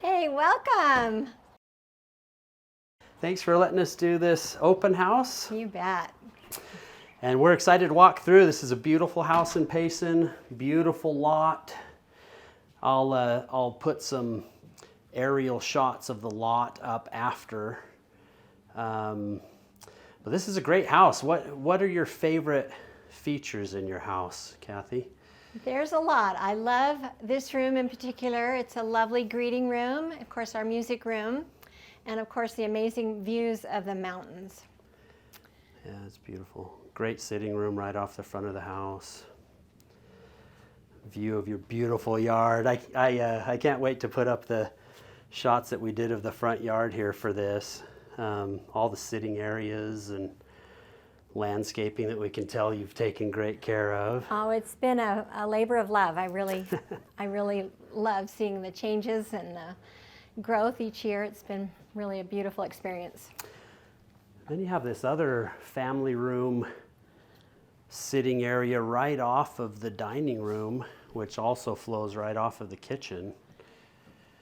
Hey, welcome. Thanks for letting us do this open house. You bet. And we're excited to walk through. This is a beautiful house in Payson, beautiful lot. I'll put some aerial shots of the lot up after. But this is a great house. What are your favorite features in your house, Kathy? There's a lot. I love this room in particular. It's a lovely greeting room, of course, our music room, and of course, the amazing views of the mountains. Yeah, it's beautiful. Great sitting room right off the front of the house. View of your beautiful yard. I can't wait to put up the shots that we did of the front yard here for this. All the sitting areas and landscaping that we can tell you've taken great care of. Oh, it's been a labor of love. I really love seeing the changes and the growth each year. It's been really a beautiful experience. Then you have this other family room sitting area right off of the dining room, which also flows right off of the kitchen.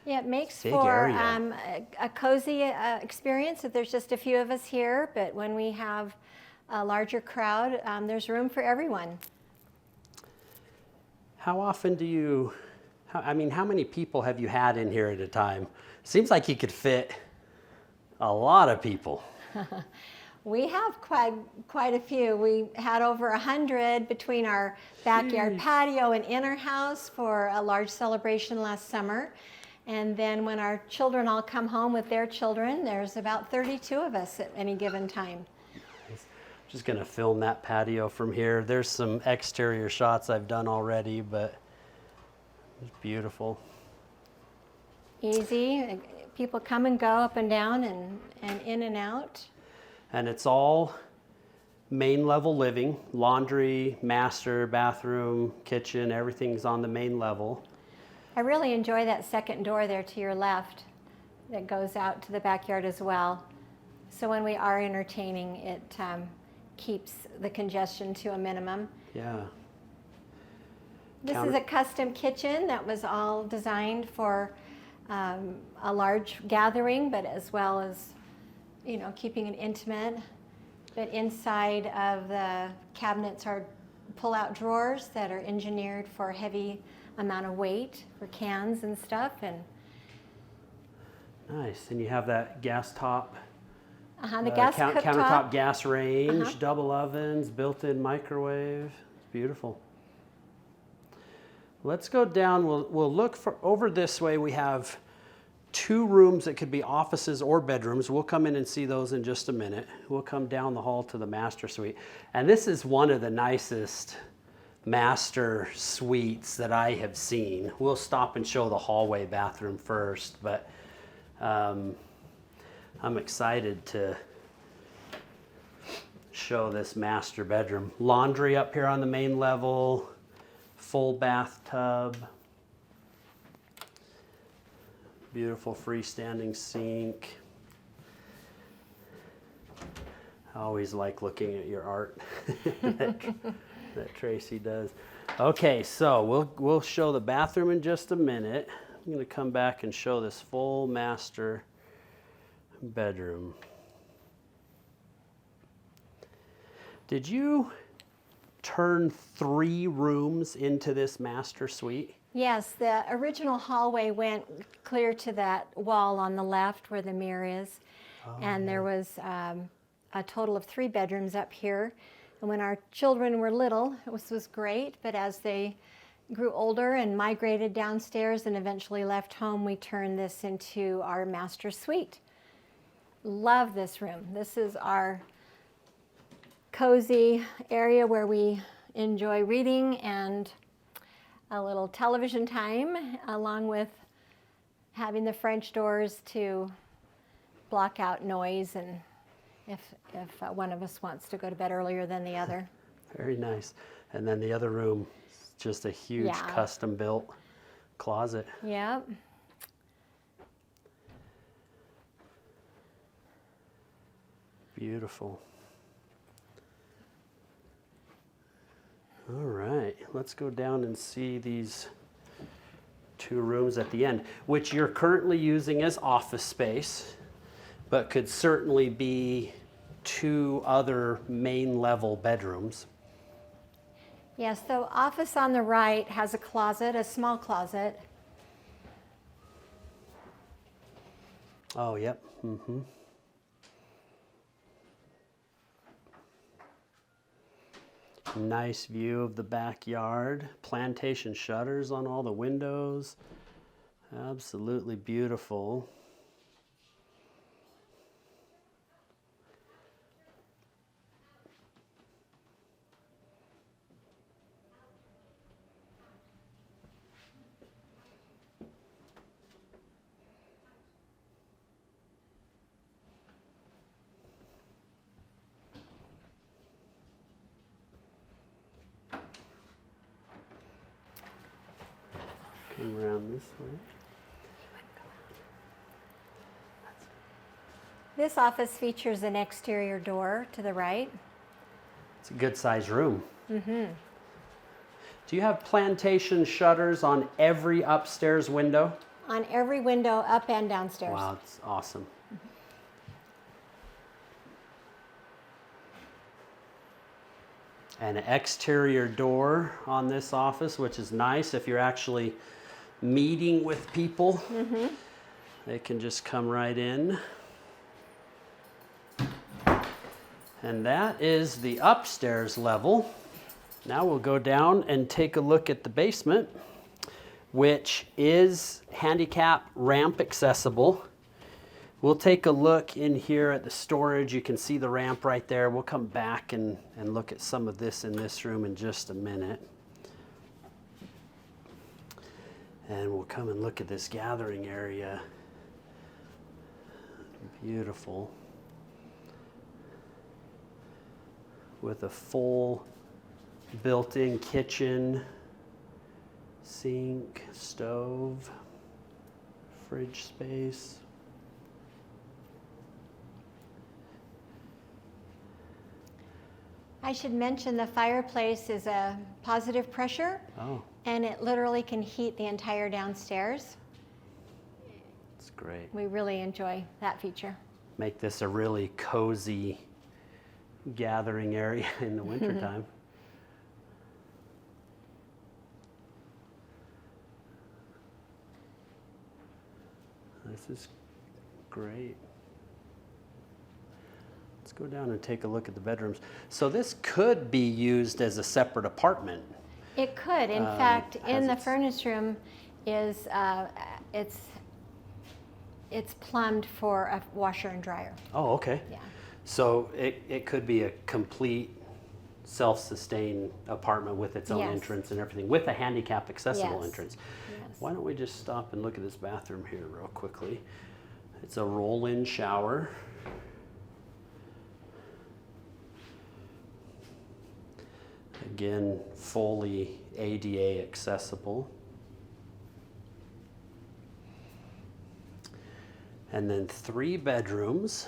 Yeah, it makes Big for area. a cozy experience if there's just a few of us here, but when we have a larger crowd, there's room for everyone. How often how many people have you had in here at a time? Seems like you could fit a lot of people. We have quite a few. We had over 100 between our backyard patio and inner house for a large celebration last summer. And then when our children all come home with their children, there's about 32 of us at any given time. Just gonna film that patio from here. There's some exterior shots I've done already, but it's beautiful. Easy. People come and go up and down and in and out. And it's all main level living, laundry, master, bathroom, kitchen, everything's on the main level. I really enjoy that second door there to your left that goes out to the backyard as well. So when we are entertaining, it keeps the congestion to a minimum. Yeah. This is a custom kitchen that was all designed for a large gathering, but as well as, keeping it intimate. But inside of the cabinets are pull-out drawers that are engineered for a heavy amount of weight for cans and stuff. And nice. And you have that gas top. The gas countertop gas range, double ovens, built-in microwave. It's beautiful. Let's go down. We'll look for over this way. We have 2 rooms that could be offices or bedrooms. We'll come in and see those in just a minute. We'll come down the hall to the master suite. And this is one of the nicest master suites that I have seen. We'll stop and show the hallway bathroom first, but I'm excited to show this master bedroom. Laundry up here on the main level, full bathtub, beautiful freestanding sink. I always like looking at your art that Tracy does. Okay, so we'll show the bathroom in just a minute. I'm going to come back and show this full master bedroom. Did you turn 3 rooms into this master suite? Yes, the original hallway went clear to that wall on the left where the mirror is. And there was a total of 3 bedrooms up here. And when our children were little, this was great, but as they grew older and migrated downstairs and eventually left home, we turned this into our master suite. Love this room. This is our cozy area where we enjoy reading and a little television time, along with having the French doors to block out noise and if one of us wants to go to bed earlier than the other. Very nice. And then the other room is just a huge custom built closet. Yep. Beautiful. All right, let's go down and see these 2 rooms at the end, which you're currently using as office space, but could certainly be 2 other main level bedrooms. Yes, the office on the right has a closet, a small closet. Oh, yep. Mm-hmm. Nice view of the backyard. Plantation shutters on all the windows. Absolutely beautiful. Come around this way. This office features an exterior door to the right. It's a good sized room. Mm-hmm. Do you have plantation shutters on every upstairs window? On every window, up and downstairs. Wow, it's awesome. An exterior door on this office, which is nice if you're actually meeting with people. Mm-hmm. They can just come right in. And that is the upstairs level. Now we'll go down and take a look at the basement, which is handicap ramp accessible. We'll take a look in here at the storage. You can see the ramp right there. We'll come back and look at some of this in this room in just a minute. And we'll come and look at this gathering area. Beautiful. With a full built-in kitchen, sink, stove, fridge space. I should mention the fireplace is a positive pressure, and it literally can heat the entire downstairs. It's great. We really enjoy that feature. Make this a really cozy gathering area in the wintertime. This is great. Let's go down and take a look at the bedrooms. So this could be used as a separate apartment. It could. In fact, in the furnace room is it's plumbed for a washer and dryer. Oh, okay. Yeah. So it could be a complete self-sustained apartment with its own Yes. entrance and everything, with a handicap accessible Yes. entrance. Yes. Why don't we just stop and look at this bathroom here real quickly. It's a roll-in shower. Again, fully ADA accessible. And then 3 bedrooms,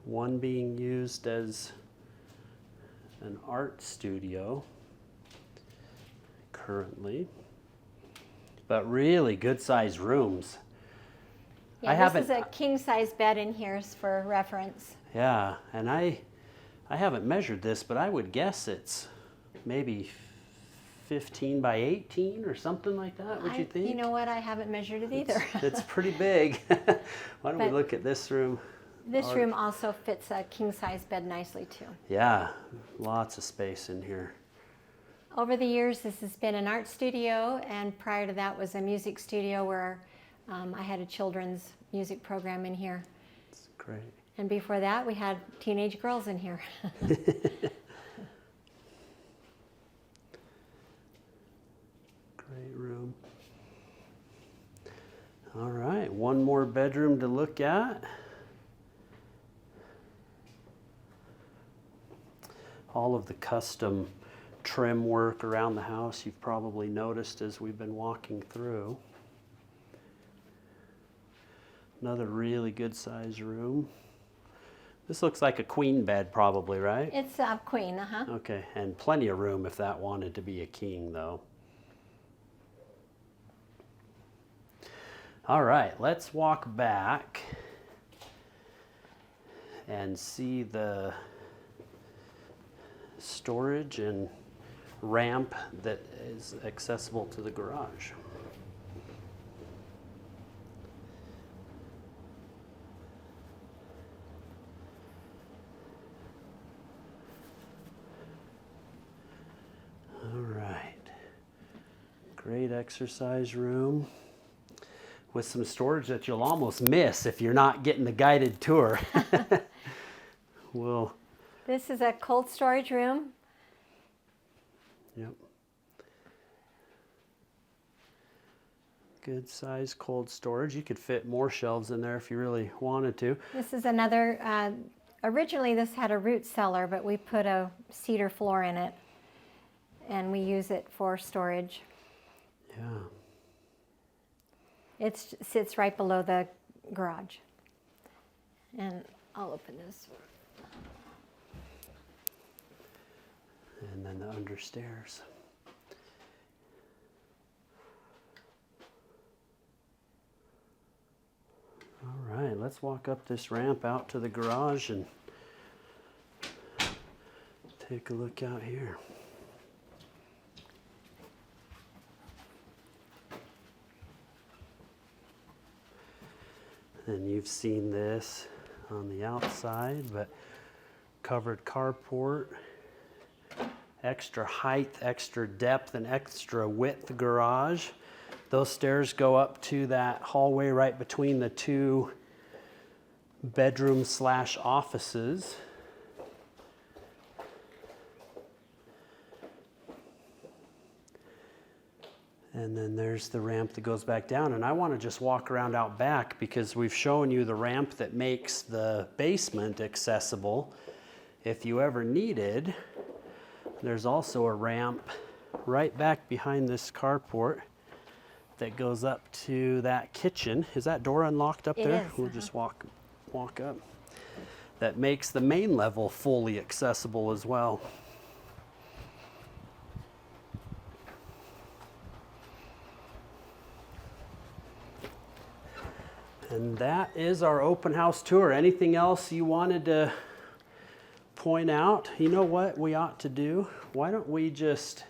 one being used as an art studio currently, but really good sized rooms. Yeah, this is a king size bed in here for reference. Yeah, and I haven't measured this, but I would guess it's maybe 15 by 18 or something like that, would you think? You know what, I haven't measured it either. It's pretty big. Why don't we look at this room? This room also fits a king size bed nicely too. Yeah, lots of space in here. Over the years, this has been an art studio, and prior to that was a music studio where I had a children's music program in here. It's great. And before that, we had teenage girls in here. Great room. All right, one more bedroom to look at. All of the custom trim work around the house you've probably noticed as we've been walking through. Another really good size room. This looks like a queen bed probably, right? It's a queen, Okay, and plenty of room if that wanted to be a king though. All right, let's walk back and see the storage and ramp that is accessible to the garage. All right, great exercise room with some storage that you'll almost miss if you're not getting the guided tour. This is a cold storage room. Yep. Good size cold storage. You could fit more shelves in there if you really wanted to. This is another, originally this had a root cellar, but we put a cedar floor in it, and we use it for storage. Yeah. It sits right below the garage. And I'll open this. And then the understairs. All right, let's walk up this ramp out to the garage and take a look out here. And you've seen this on the outside, but covered carport, extra height, extra depth, and extra width garage. Those stairs go up to that hallway right between the two bedrooms / offices. And then there's the ramp that goes back down. And I want to just walk around out back because we've shown you the ramp that makes the basement accessible. If you ever needed, there's also a ramp right back behind this carport that goes up to that kitchen. Is that door unlocked up there? It is. We'll just walk up. That makes the main level fully accessible as well. And that is our open house tour. Anything else you wanted to point out? You know what we ought to do? Why don't we just,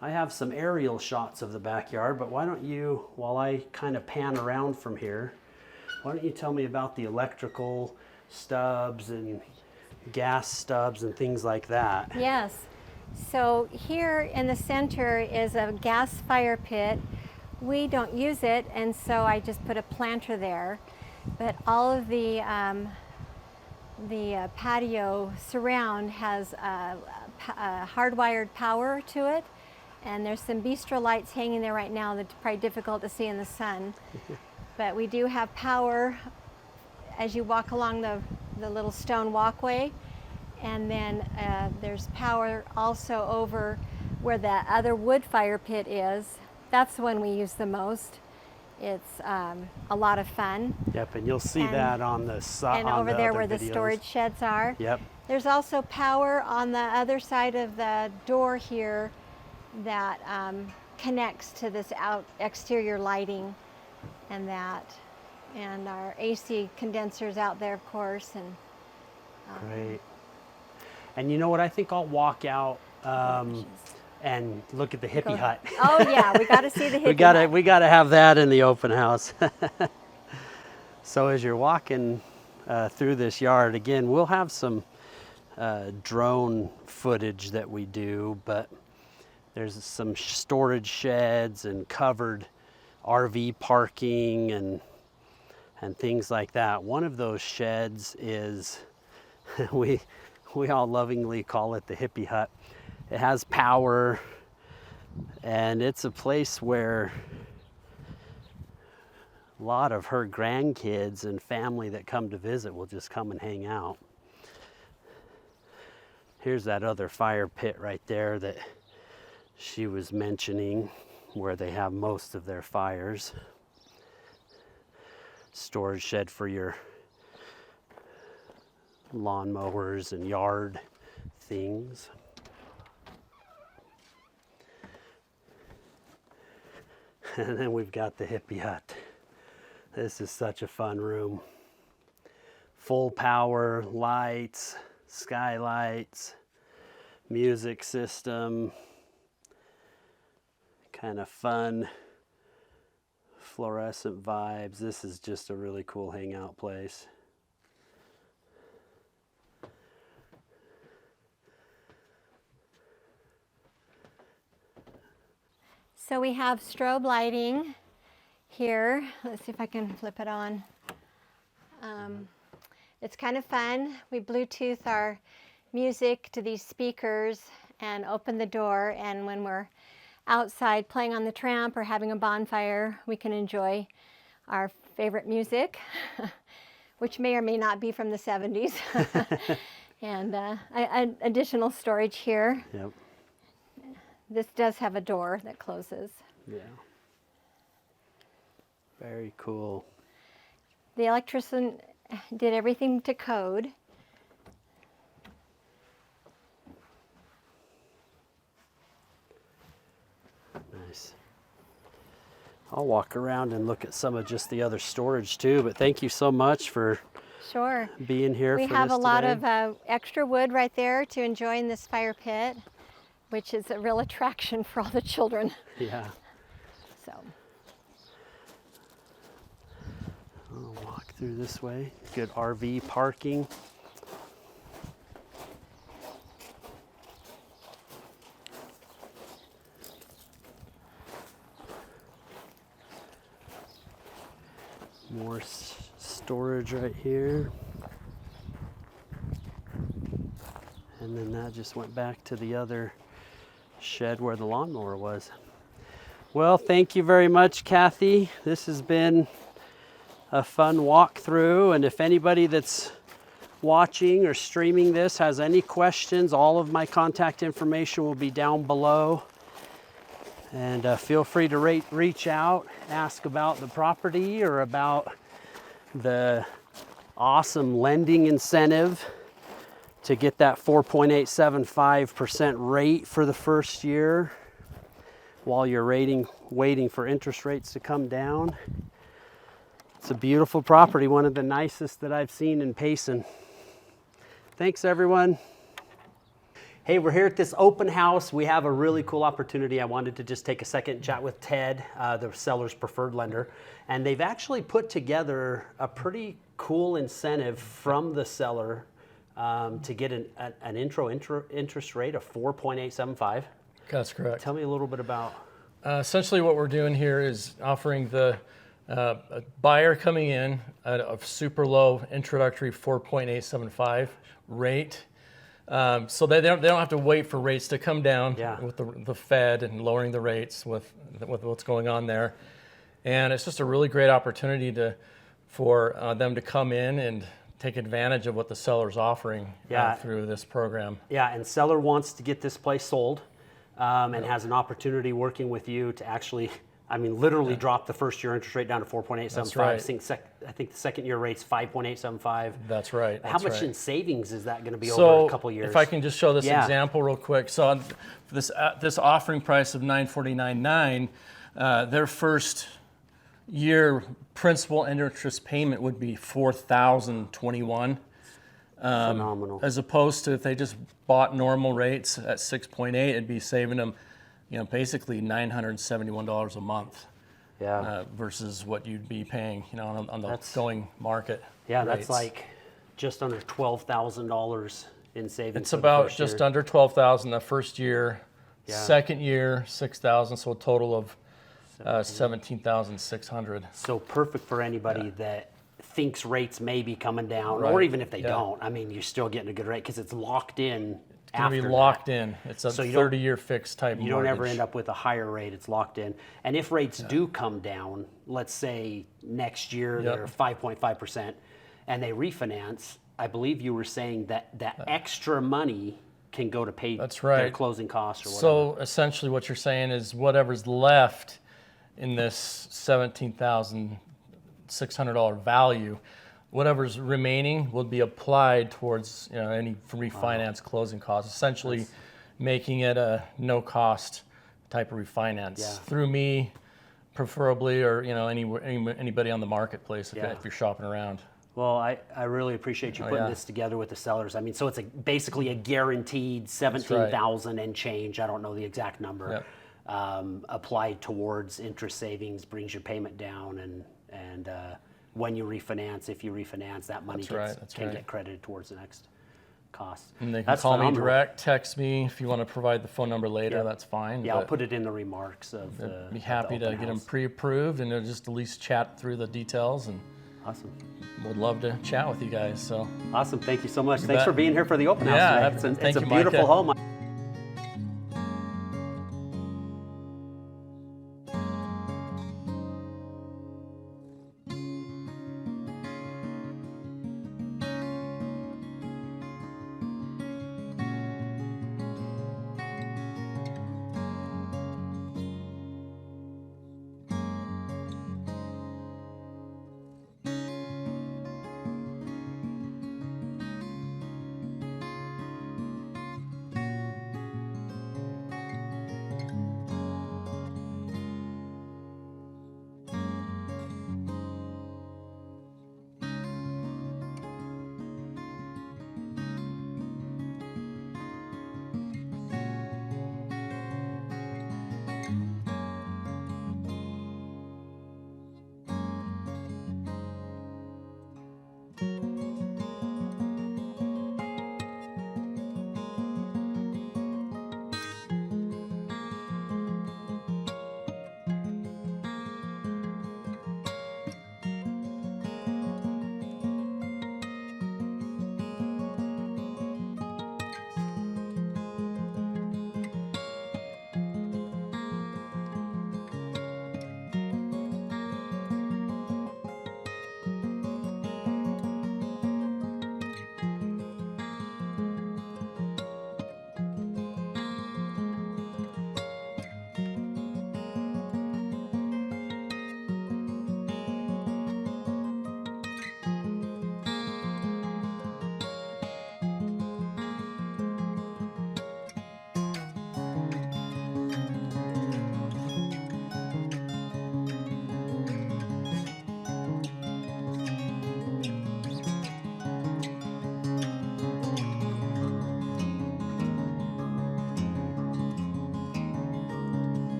I have some aerial shots of the backyard, but why don't you, while I kind of pan around from here, why don't you tell me about the electrical stubs and gas stubs and things like that? Yes. So here in the center is a gas fire pit. We don't use it, and so I just put a planter there. But all of the patio surround has hardwired power to it, and there's some bistro lights hanging there right now that's probably difficult to see in the sun. But we do have power as you walk along the little stone walkway, and then there's power also over where the other wood fire pit is. That's the one we use the most. It's a lot of fun. Yep, and you'll see that on the side. And over there where the storage sheds are. Yep. There's also power on the other side of the door here that connects to this exterior lighting and that. And our AC condensers out there, of course. And great. And you know what? I think I'll walk out and look at the hippie hut. Oh yeah, we got to see the hippie hut. We gotta have that in the open house. So as you're walking through this yard, again, we'll have some drone footage that we do, but there's some storage sheds and covered RV parking and things like that. One of those sheds is, we all lovingly call it the hippie hut. It has power, and it's a place where a lot of her grandkids and family that come to visit will just come and hang out. Here's that other fire pit right there that she was mentioning, where they have most of their fires. Storage shed for your lawnmowers and yard things. And then we've got the hippie hut. This is such a fun room. Full power, lights, skylights, music system, kind of fun fluorescent vibes. This is just a really cool hangout place. So we have strobe lighting here. Let's see if I can flip it on. It's kind of fun. We Bluetooth our music to these speakers and open the door, and when we're outside playing on the tramp or having a bonfire, we can enjoy our favorite music, which may or may not be from the 70s. And additional storage here. Yep. This does have a door that closes. Yeah. Very cool. The electrician did everything to code. Nice. I'll walk around and look at some of just the other storage too, but thank you so much for Sure. being here We for have this a lot today. of extra wood right there to enjoy in this fire pit, which is a real attraction for all the children. Yeah. So, I'll walk through this way. Good RV parking. More storage right here. And then that just went back to the other shed where the lawnmower was. Well, thank you very much, Kathy. This has been a fun walkthrough, and if anybody that's watching or streaming this has any questions, all of my contact information will be down below. And feel free to reach out, ask about the property or about the awesome lending incentive to get that 4.875% rate for the first year while you're waiting for interest rates to come down. It's a beautiful property, one of the nicest that I've seen in Payson. Thanks, everyone. Hey, we're here at this open house. We have a really cool opportunity. I wanted to just take a second and chat with Ted, the seller's preferred lender. And they've actually put together a pretty cool incentive from the seller to get an intro interest rate of 4.875. That's correct. Tell me a little bit about. Essentially what we're doing here is offering the a buyer coming in at a super low introductory 4.875 rate. So they don't have to wait for rates to come down with the Fed and lowering the rates with what's going on there. And it's just a really great opportunity for them to come in and take advantage of what the seller's offering through this program. Yeah, and seller wants to get this place sold and has an opportunity working with you to actually, literally drop the first year interest rate down to 4.875. That's right. I think the second year rate's 5.875. That's right. How much in savings is that going to be over a couple years? If I can just show this example real quick. So on this offering price of $949.9, their first year principal and interest payment would be $4,021. Phenomenal. As opposed to if they just bought normal rates at 6.8, it'd be saving them, basically $971 a month. Yeah. Versus what you'd be paying, on the going market. Yeah, rates. that's like just under $12,000 in savings. It's about just under $12,000 the first year. Yeah. Second year, $6,000, so a total of $17,600. So perfect for anybody that thinks rates may be coming down, or even if they don't. You're still getting a good rate because it's locked in. It's going to be locked in. It's a 30-year fixed type mortgage. You don't ever end up with a higher rate. It's locked in. And if rates do come down, let's say next year they're 5.5%, and they refinance, I believe you were saying that extra money can go to pay their closing costs or whatever. So essentially what you're saying is whatever's left in this $17,600 value, whatever's remaining will be applied towards any refinance closing costs, essentially making it a no-cost type of refinance through me, preferably, or anybody on the marketplace if you're shopping around. Well, I really appreciate you putting this together with the sellers. I mean, so it's basically a guaranteed 17,000 and change. I don't know the exact number. Yep. Applied towards interest savings, brings your payment down, and when you refinance, if you refinance, that money can get credited towards the next cost. And they can call me direct, text me if you want to provide the phone number later. That's fine. Yeah, I'll put it in the remarks of I'd be happy to get them pre-approved and just at least chat through the details. And awesome. Would love to chat with you guys. So awesome. Thank you so much. Thanks for being here for the open house today. It's a beautiful home.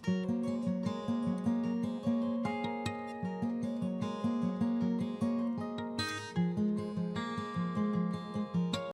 you.